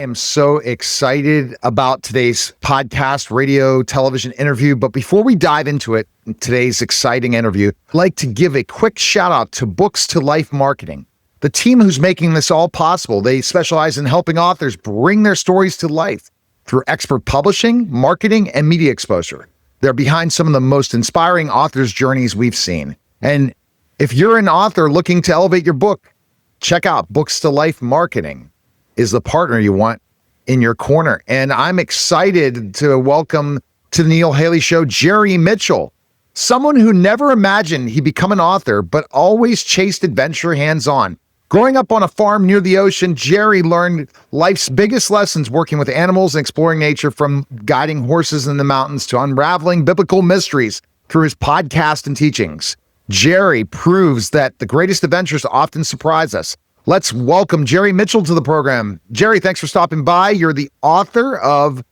I am so excited about today's podcast, radio, television interview. But before we dive into it, today's exciting interview, I'd like to give a quick shout out to Books to Life Marketing, the team who's making this all possible. They specialize in helping authors bring their stories to life through expert publishing, marketing, and media exposure. They're behind some of the most inspiring authors' journeys we've seen. And if you're an author looking to elevate your book, check out Books to Life Marketing is the partner you want in your corner. And I'm excited to welcome to the Neil Haley Show, Jerry Mitchell, someone who never imagined he'd become an author, but always chased adventure hands-on. Growing up on a farm near the ocean, Jerry learned life's biggest lessons working with animals and exploring nature, from guiding horses in the mountains to unraveling biblical mysteries through his podcast and teachings. Jerry proves that the greatest adventures often surprise us. Let's welcome Jerry Mitchell to the program. Jerry, thanks for stopping by. You're the author of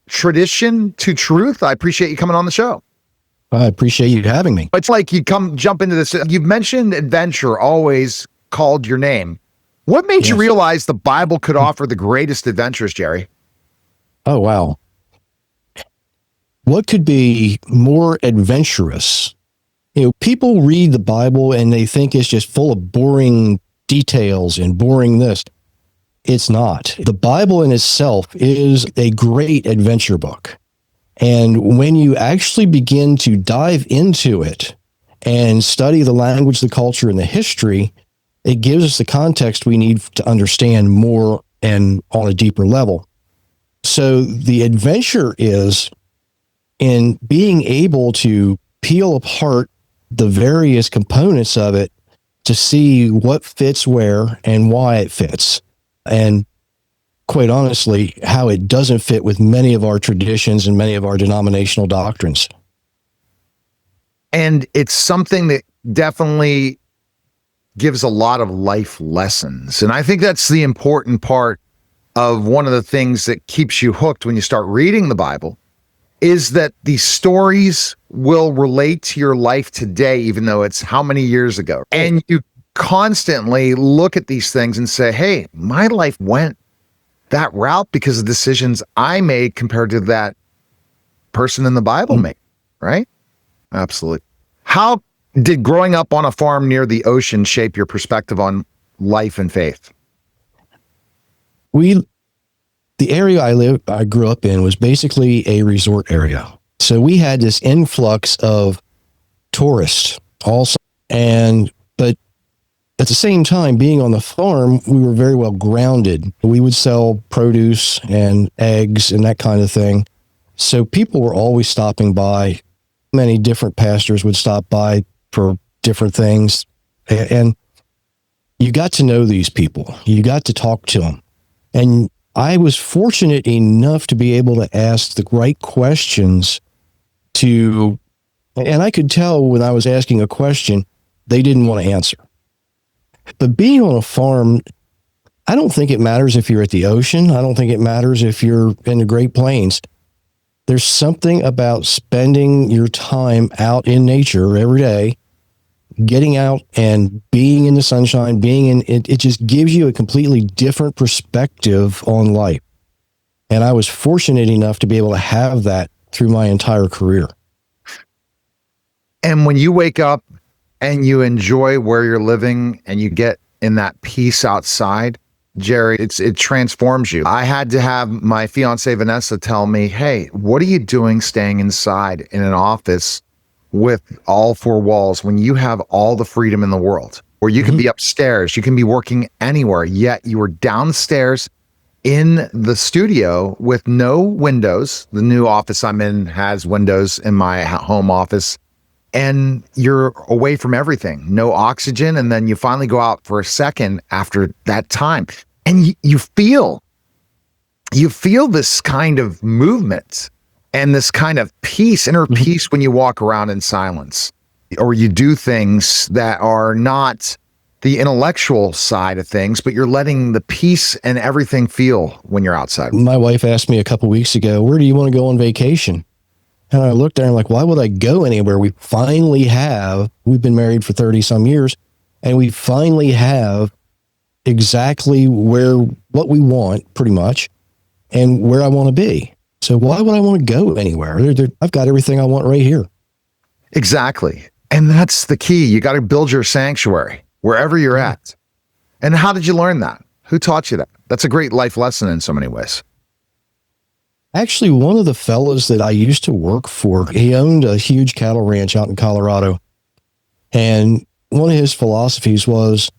Tradition to Truth. I appreciate you coming on the show. I appreciate you having me. It's like you jump into this. You've mentioned adventure always called your name. What made you realize the Bible could offer the greatest adventures, Jerry? Oh, wow. What could be more adventurous? People read the Bible and they think it's just full of boring details and boring this. It's not. The Bible in itself is a great adventure book. And when you actually begin to dive into it and study the language, the culture, and the history, it gives us the context we need to understand more and on a deeper level. So the adventure is in being able to peel apart the various components of it to see what fits where and why it fits. And quite honestly, how it doesn't fit with many of our traditions and many of our denominational doctrines. And it's something that definitely gives a lot of life lessons. And I think that's the important part of one of the things that keeps you hooked when you start reading the Bible, is that these stories will relate to your life today, even though it's how many years ago. And you constantly look at these things and say, hey, my life went that route because of decisions I made compared to that person in the Bible made, right? Absolutely. How did growing up on a farm near the ocean shape your perspective on life and faith? The area I grew up in was basically a resort area. So we had this influx of tourists also. But at the same time, being on the farm, we were very well grounded. We would sell produce and eggs and that kind of thing. So people were always stopping by. Many different pastors would stop by for different things. And you got to know these people. You got to talk to them. And I was fortunate enough to be able to ask the right questions and I could tell when I was asking a question, they didn't want to answer. But being on a farm, I don't think it matters if you're at the ocean. I don't think it matters if you're in the Great Plains. There's something about spending your time out in nature every day, getting out and being in the sunshine, it just gives you a completely different perspective on life. And I was fortunate enough to be able to have that through my entire career. And when you wake up and you enjoy where you're living and you get in that peace outside, Jerry, it transforms you. I had to have my fiance Vanessa tell me, hey, what are you doing staying inside in an office with all four walls when you have all the freedom in the world, where you can be upstairs, you can be working anywhere, yet you are downstairs in the studio with no windows. The new office I'm in has windows in my home office, and you're away from everything, no oxygen. And then you finally go out for a second after that time, and you feel this kind of movement and this kind of peace, inner peace, when you walk around in silence, or you do things that are not the intellectual side of things, but you're letting the peace and everything feel when you're outside. My wife asked me a couple of weeks ago, where do you want to go on vacation? And I looked at her and like, why would I go anywhere? We've been married for 30 some years, and we finally have exactly where what we want pretty much and where I want to be. So why would I want to go anywhere? I've got everything I want right here. Exactly. And that's the key. You got to build your sanctuary wherever you're at. And how did you learn that? Who taught you that? That's a great life lesson in so many ways. Actually, one of the fellows that I used to work for, he owned a huge cattle ranch out in Colorado. And one of his philosophies was,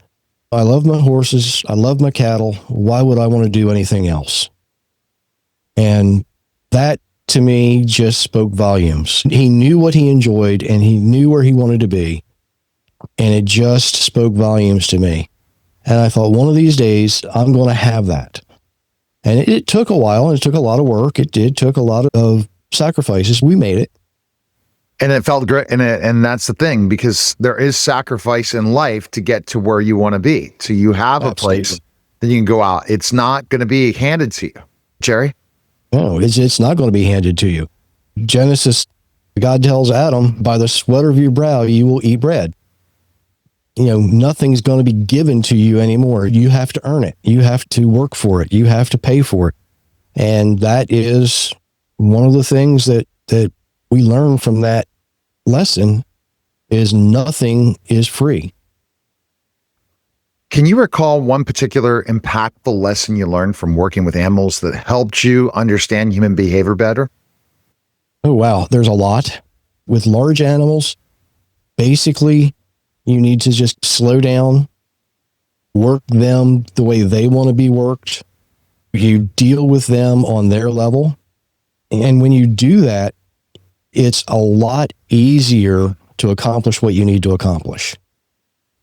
I love my horses. I love my cattle. Why would I want to do anything else? And that, to me, just spoke volumes. He knew what he enjoyed and he knew where he wanted to be. And it just spoke volumes to me. And I thought, one of these days, I'm going to have that. And it took a while, and it took a lot of work. It took a lot of sacrifices. We made it. And it felt great. And that's the thing, because there is sacrifice in life to get to where you want to be. So you have a place that you can go out. It's not going to be handed to you. Jerry? No, it's not going to be handed to you. Genesis, God tells Adam, by the sweat of your brow, you will eat bread. Nothing's going to be given to you anymore. You have to earn it. You have to work for it. You have to pay for it. And that is one of the things that we learn from that lesson is nothing is free. Can you recall one particular impactful lesson you learned from working with animals that helped you understand human behavior better? Oh, wow. There's a lot. With large animals, basically, you need to just slow down, work them the way they want to be worked. You deal with them on their level. And when you do that, it's a lot easier to accomplish what you need to accomplish.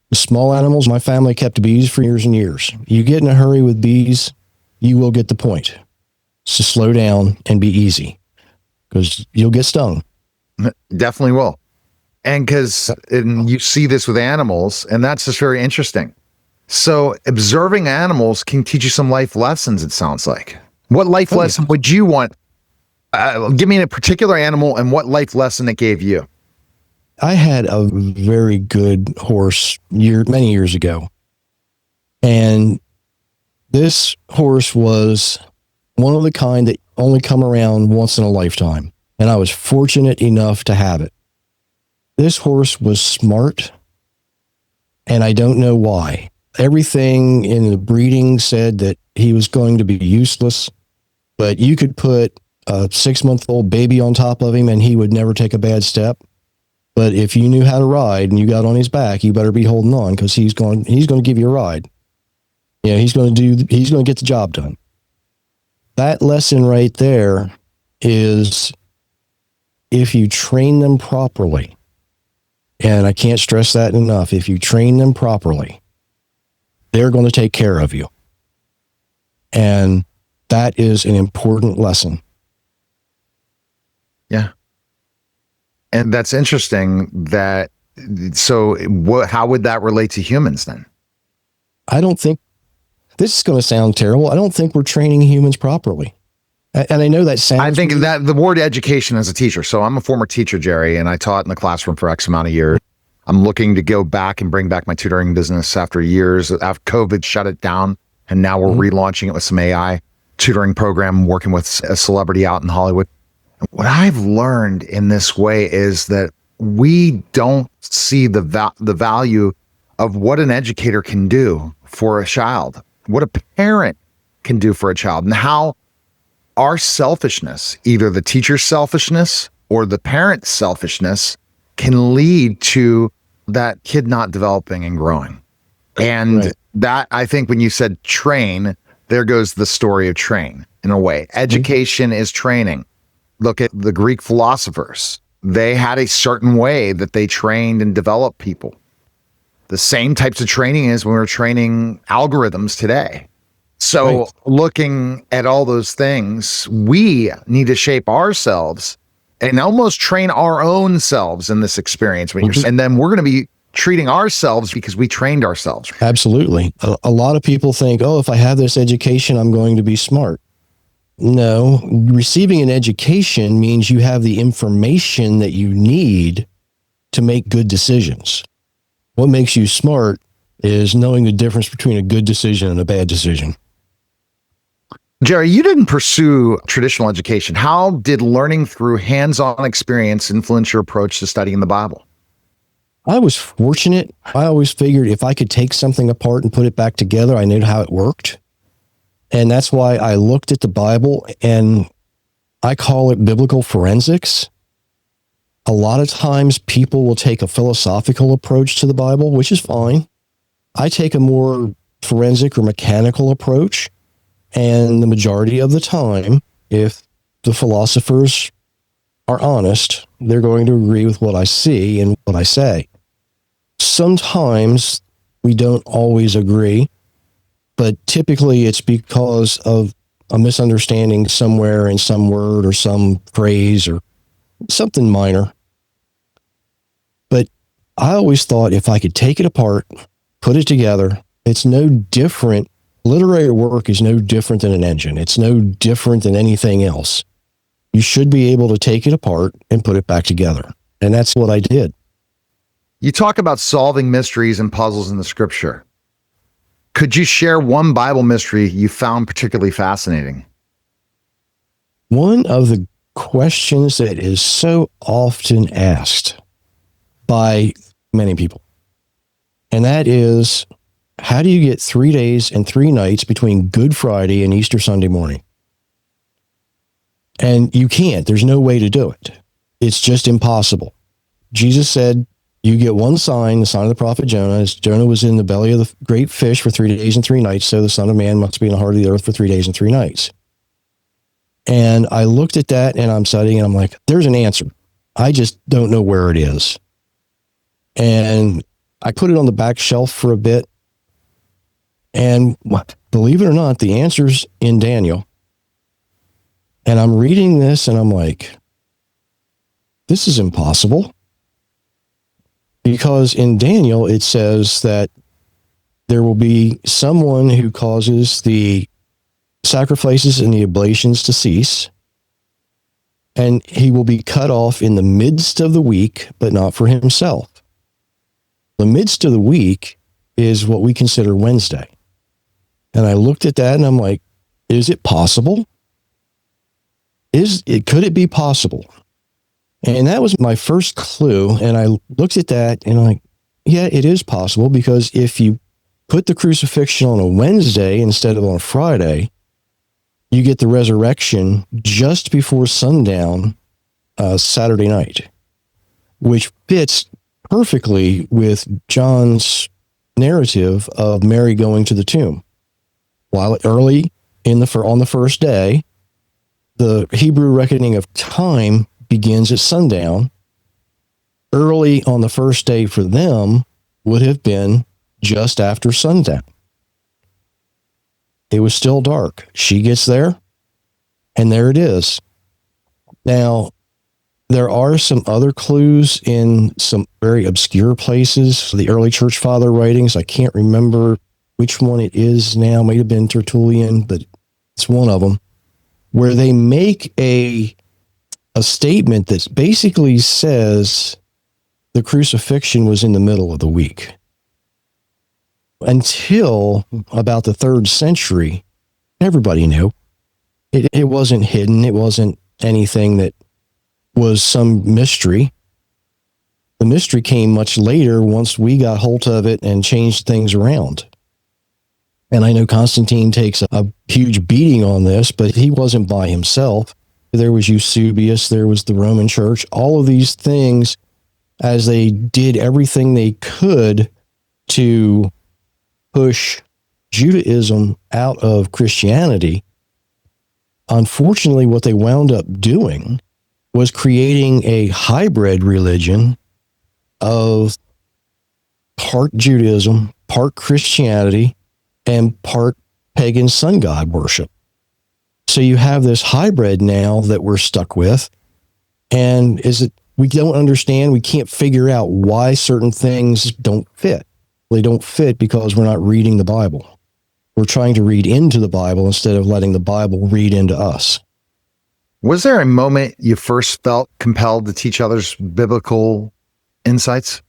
The small animals, my family kept bees for years and years. You get in a hurry with bees, you will get the point. So slow down and be easy, because you'll get stung. Definitely will. And because you see this with animals, and that's just very interesting. So observing animals can teach you some life lessons, it sounds like. What life lesson would you want? Give me a particular animal and what life lesson it gave you. I had a very good horse many years ago. And this horse was one of the kind that only come around once in a lifetime. And I was fortunate enough to have it. This horse was smart, and I don't know why. Everything in the breeding said that he was going to be useless, but you could put a 6-month-old baby on top of him and he would never take a bad step. But if you knew how to ride and you got on his back, you better be holding on, because he's going to give you a ride. He's going to get the job done. That lesson right there is, if you train them properly, and I can't stress that enough, if you train them properly, they're going to take care of you. And that is an important lesson. Yeah. And that's interesting that, how would that relate to humans then? I don't think, this is going to sound terrible, I don't think we're training humans properly. And I know that sounds... I think that the word education as a teacher. So I'm a former teacher, Jerry, and I taught in the classroom for X amount of years. I'm looking to go back and bring back my tutoring business after years. After COVID shut it down, and now we're relaunching it with some AI tutoring program, working with a celebrity out in Hollywood. What I've learned in this way is that we don't see the value of what an educator can do for a child, what a parent can do for a child, and how our selfishness, either the teacher's selfishness or the parent's selfishness, can lead to that kid not developing and growing. And that, I think when you said train, there goes the story of train in a way. Education is training. Look at the Greek philosophers. They had a certain way that they trained and developed people. The same types of training as when we're training algorithms today. So looking at all those things, we need to shape ourselves and almost train our own selves in this experience. And then we're going to be treating ourselves because we trained ourselves. Absolutely. A lot of people think, if I have this education, I'm going to be smart. No, receiving an education means you have the information that you need to make good decisions. What makes you smart is knowing the difference between a good decision and a bad decision. Jerry, you didn't pursue traditional education. How did learning through hands-on experience influence your approach to studying the Bible? I was fortunate. I always figured if I could take something apart and put it back together, I knew how it worked. And that's why I looked at the Bible, and I call it biblical forensics. A lot of times people will take a philosophical approach to the Bible, which is fine. I take a more forensic or mechanical approach. And the majority of the time, if the philosophers are honest, they're going to agree with what I see and what I say. Sometimes we don't always agree, but typically it's because of a misunderstanding somewhere in some word or some phrase or something minor. But I always thought if I could take it apart, put it together, it's no different. Literary work is no different than an engine. It's no different than anything else. You should be able to take it apart and put it back together. And that's what I did. You talk about solving mysteries and puzzles in the scripture. Could you share one Bible mystery you found particularly fascinating? One of the questions that is so often asked by many people, and that is, how do you get 3 days and 3 nights between Good Friday and Easter Sunday morning? And you can't. There's no way to do it. It's just impossible. Jesus said, you get one sign, the sign of the prophet Jonah. As Jonah was in the belly of the great fish for 3 days and 3 nights, so the Son of Man must be in the heart of the earth for 3 days and 3 nights. And I looked at that and I'm studying and I'm like, there's an answer. I just don't know where it is. And I put it on the back shelf for a bit. And believe it or not, the answer's in Daniel. And I'm reading this and I'm like, this is impossible. Because in Daniel, it says that there will be someone who causes the sacrifices and the oblations to cease. And he will be cut off in the midst of the week, but not for himself. The midst of the week is what we consider Wednesday. And I looked at that and I'm like, is it possible? Could it be possible? And that was my first clue. And I looked at that and I'm like, yeah, it is possible, because if you put the crucifixion on a Wednesday instead of on a Friday, you get the resurrection just before sundown, Saturday night, which fits perfectly with John's narrative of Mary going to the tomb. While early on the first day, the Hebrew reckoning of time begins at sundown. Early on the first day for them would have been just after sundown. It was still dark. She gets there, and there it is. Now, there are some other clues in some very obscure places. The early church father writings, I can't remember which one it is now. It might have been Tertullian, but it's one of them, where they make a statement that basically says the crucifixion was in the middle of the week. Until about the 3rd century, everybody knew. It wasn't hidden. It wasn't anything that was some mystery. The mystery came much later once we got hold of it and changed things around. And I know Constantine takes a huge beating on this, but he wasn't by himself. There was Eusebius, there was the Roman Church, all of these things, as they did everything they could to push Judaism out of Christianity. Unfortunately, what they wound up doing was creating a hybrid religion of part Judaism, part Christianity, and part pagan sun god worship. So you have this hybrid now that we're stuck with. And we don't understand, we can't figure out why certain things don't fit. They don't fit because we're not reading the Bible. We're trying to read into the Bible instead of letting the Bible read into us. Was there a moment you first felt compelled to teach others biblical insights?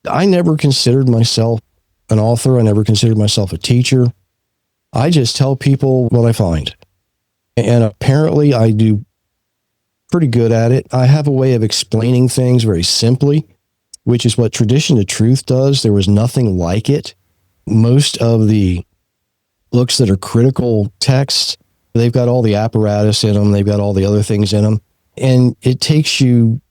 I never considered myself an author. I never considered myself a teacher. I just tell people what I find. And apparently I do pretty good at it. I have a way of explaining things very simply, which is what Tradition to Truth does. There was nothing like it. Most of the books that are critical texts, they've got all the apparatus in them. They've got all the other things in them. And it takes you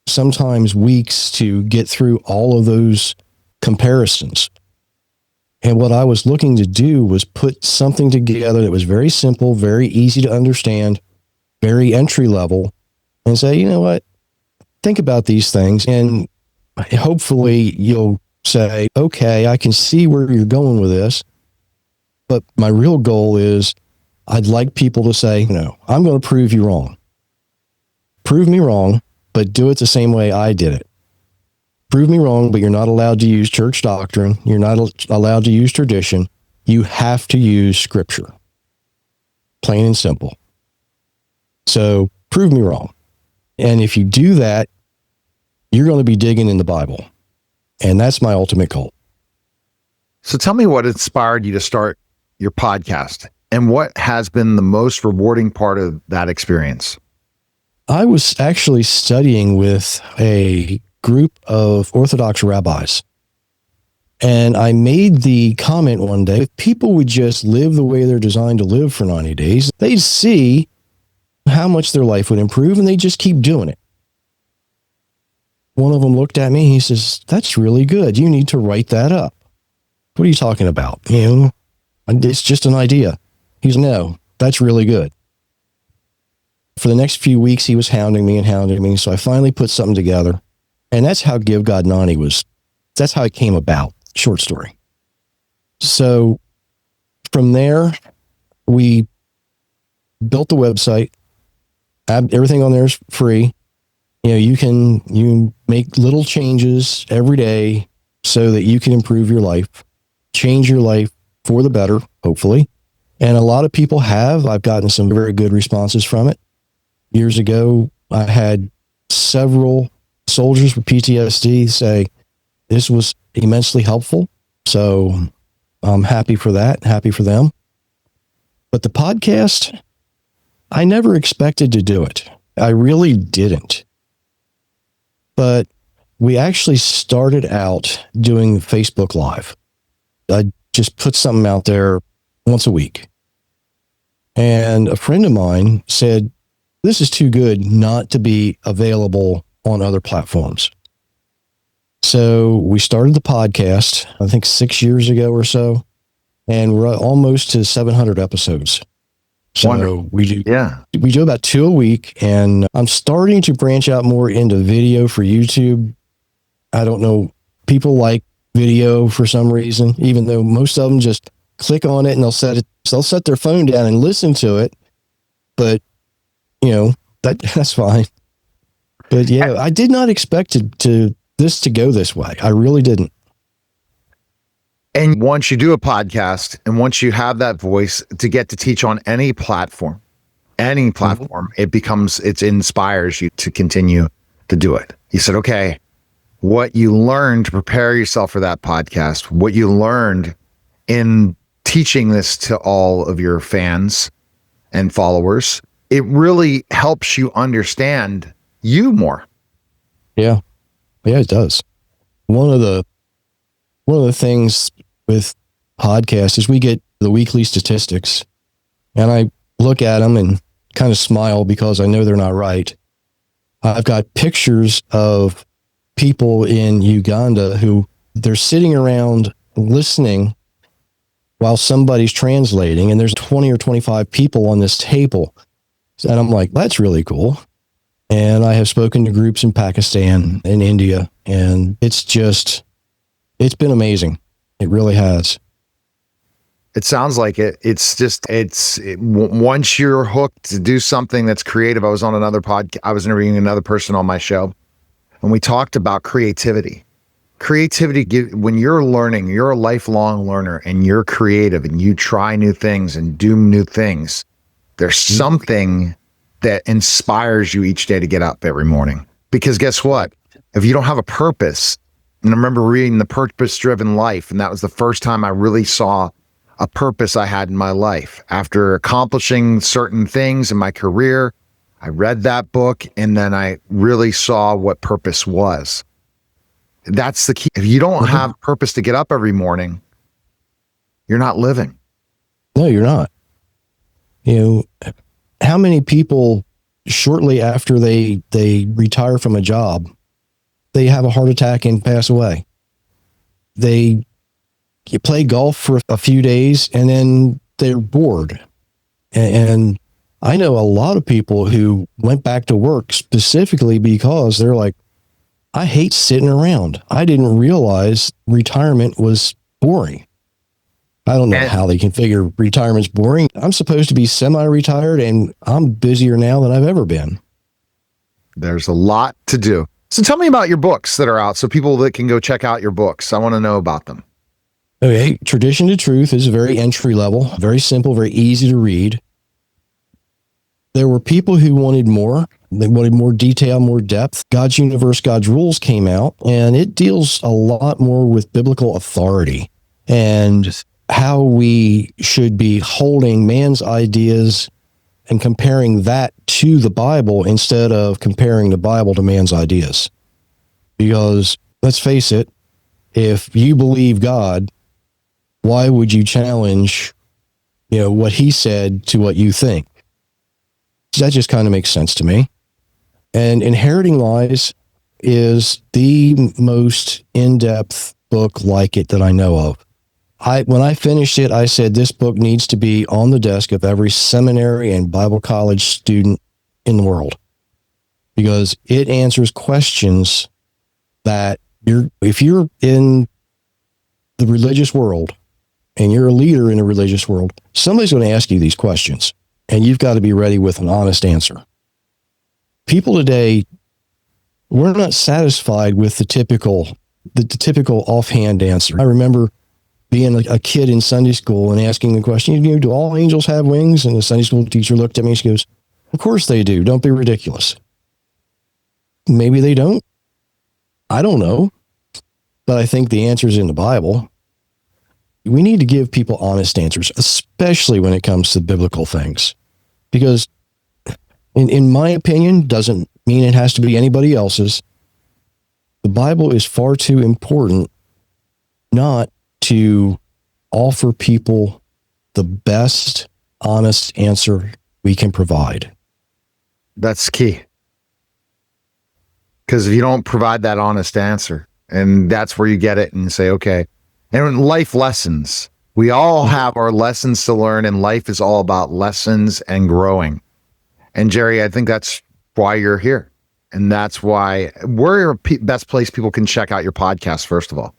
sometimes weeks to get through all of those comparisons. And what I was looking to do was put something together that was very simple, very easy to understand, very entry level, and say, you know what, think about these things. And hopefully you'll say, okay, I can see where you're going with this. But my real goal is I'd like people to say, no, I'm going to prove you wrong. Prove me wrong, but do it the same way I did it. Prove me wrong, but you're not allowed to use church doctrine. You're not allowed to use tradition. You have to use scripture. Plain and simple. So prove me wrong. And if you do that, you're going to be digging in the Bible. And that's my ultimate goal. So tell me what inspired you to start your podcast and what has been the most rewarding part of that experience? I was actually studying with a group of Orthodox rabbis. And I made the comment one day, if people would just live the way they're designed to live for 90 days, they'd see how much their life would improve, and they just keep doing it. One of them looked at me, he says, that's really good. You need to write that up. What are you talking about? You know, it's just an idea. He's no, that's really good. For the next few weeks, he was hounding me. So I finally put something together. And that's how Give God 90 was. That's how it came about. Short story. So from there, we built the website. Everything on there is free. You know, you make little changes every day so that you can improve your life, change your life for the better, hopefully. And a lot of people have. I've gotten some very good responses from it. Years ago, I had several soldiers with PTSD say this was immensely helpful. So I'm happy for that, happy for them. But the podcast, I never expected to do it. I really didn't. But we actually started out doing Facebook Live. I just put something out there once a week. And a friend of mine said, this is too good not to be available on other platforms. So we started the podcast, I think 6 years ago or so, and we're almost to 700 episodes. So Wonderful. we do about 2 a week, and I'm starting to branch out more into video for YouTube. I don't know, people like video for some reason, even though most of them just click on it and they'll set their phone down and listen to it. But you know, that's fine. But yeah, I did not expect this to go this way. I really didn't. And once you do a podcast and once you have that voice to get to teach on any platform, it inspires you to continue to do it. You said, okay, what you learned to prepare yourself for that podcast, what you learned in teaching this to all of your fans and followers, it really helps you understand you more. Yeah, it does. One of the things with podcasts is we get the weekly statistics, and I look at them and kind of smile because I know they're not right. I've got pictures of people in Uganda who they're sitting around listening while somebody's translating, and there's 20 or 25 people on this table. And I'm like, that's really cool. And I have spoken to groups in Pakistan and India, and it's been amazing. It really has. It sounds like it. Once you're hooked to do something that's creative. I was on another podcast. I was interviewing another person on my show, and we talked about creativity. When you're learning, you're a lifelong learner, and you're creative, and you try new things and do new things. There's something that inspires you each day to get up every morning. Because guess what? If you don't have a purpose, and I remember reading The Purpose-Driven Life, and that was the first time I really saw a purpose I had in my life. After accomplishing certain things in my career, I read that book and then I really saw what purpose was. That's the key. If you don't have purpose to get up every morning, you're not living. No, you're not. You know, how many people shortly after they retire from a job, they have a heart attack and pass away? They play golf for a few days and then they're bored. And I know a lot of people who went back to work specifically because they're like, I hate sitting around. I didn't realize retirement was boring. I don't know how they can figure retirement's boring. I'm supposed to be semi-retired and I'm busier now than I've ever been. There's a lot to do. So tell me about your books that are out so people that can go check out your books. I want to know about them. Okay. Tradition to Truth is very entry level, very simple, very easy to read. There were people who wanted more. They wanted more detail, more depth. God's Universe, God's Rules came out, and it deals a lot more with biblical authority and how we should be holding man's ideas and comparing that to the Bible instead of comparing the Bible to man's ideas. Because let's face it, if you believe God, why would you challenge, what he said to what you think? That just kind of makes sense to me. And Inheriting Lies is the most in-depth book like it that I know of. When I finished it, I said this book needs to be on the desk of every seminary and Bible college student in the world, because it answers questions that if you're in the religious world and you're a leader in the religious world, somebody's going to ask you these questions. And you've got to be ready with an honest answer. People today, we're not satisfied with the typical offhand answer. I remember being a kid in Sunday school and asking the question, do all angels have wings? And the Sunday school teacher looked at me and she goes, of course they do. Don't be ridiculous. Maybe they don't. I don't know. But I think the answer's in the Bible. We need to give people honest answers, especially when it comes to biblical things. Because in my opinion, doesn't mean it has to be anybody else's. The Bible is far too important not to offer people the best, honest answer we can provide. That's key. Because if you don't provide that honest answer, and that's where you get it and say, okay. And life lessons. We all have our lessons to learn, and life is all about lessons and growing. And Jerry, I think that's why you're here. And that's why we're the best place people can check out your podcast, first of all.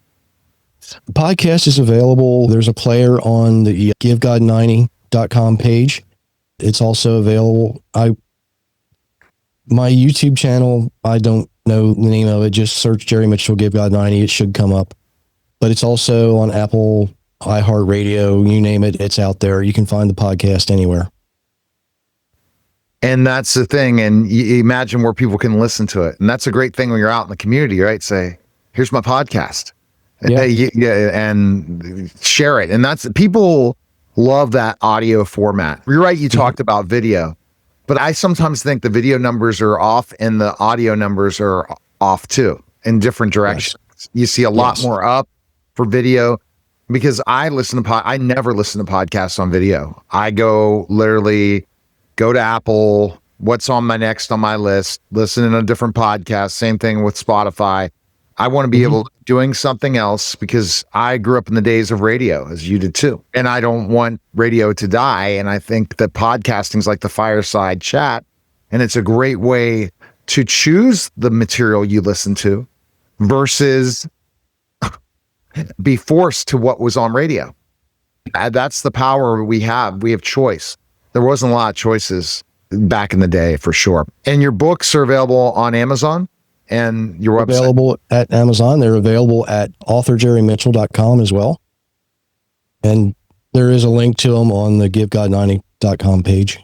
The podcast is available. There's a player on the givegod90.com page. It's also available. My YouTube channel, I don't know the name of it. Just search Jerry Mitchell Give God 90. It should come up. But it's also on Apple, iHeartRadio, you name it. It's out there. You can find the podcast anywhere. And that's the thing. And you imagine where people can listen to it. And that's a great thing when you're out in the community, right? Say, here's my podcast. Yeah, and share it. And that's, people love that audio format. You're right. You talked about video, but I sometimes think the video numbers are off and the audio numbers are off too, in different directions. Yes. You see a lot more up for video, because I never listen to podcasts on video. I go to Apple, what's on my list, listen to a different podcast. Same thing with Spotify. I want to be able to doing something else, because I grew up in the days of radio, as you did too. And I don't want radio to die. And I think that podcasting is like the fireside chat. And it's a great way to choose the material you listen to versus be forced to what was on radio. That's the power we have. We have choice. There wasn't a lot of choices back in the day, for sure. And your books are available on Amazon and your website? Available at Amazon. They're available at authorjerrymitchell.com as well. And there is a link to them on the givegod90.com page.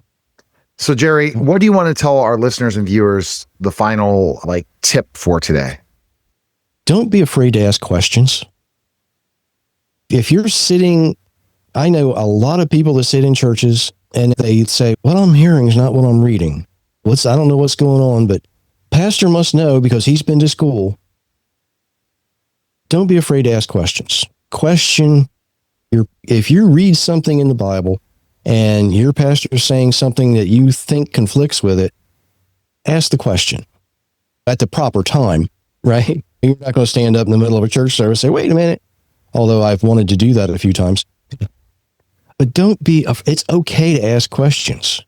So Jerry, what do you want to tell our listeners and viewers, the final tip for today? Don't be afraid to ask questions. If you're sitting I know a lot of people that sit in churches and they say, what I'm hearing is not what I'm reading. I don't know what's going on, but pastor must know because he's been to school. Don't be afraid to ask questions. If you read something in the Bible and your pastor is saying something that you think conflicts with it, ask the question at the proper time, right? You're not going to stand up in the middle of a church service and say, wait a minute. Although I've wanted to do that a few times. But it's okay to ask questions.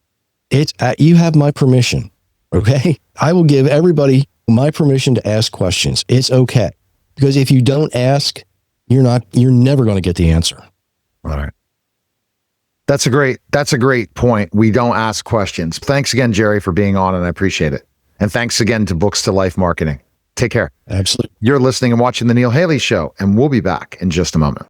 You have my permission, okay? I will give everybody my permission to ask questions. It's okay. Because if you don't ask, you're never going to get the answer. All right. That's a great point. We don't ask questions. Thanks again, Jerry, for being on, and I appreciate it. And thanks again to Books to Life Marketing. Take care. Absolutely. You're listening and watching The Neil Haley Show, and we'll be back in just a moment.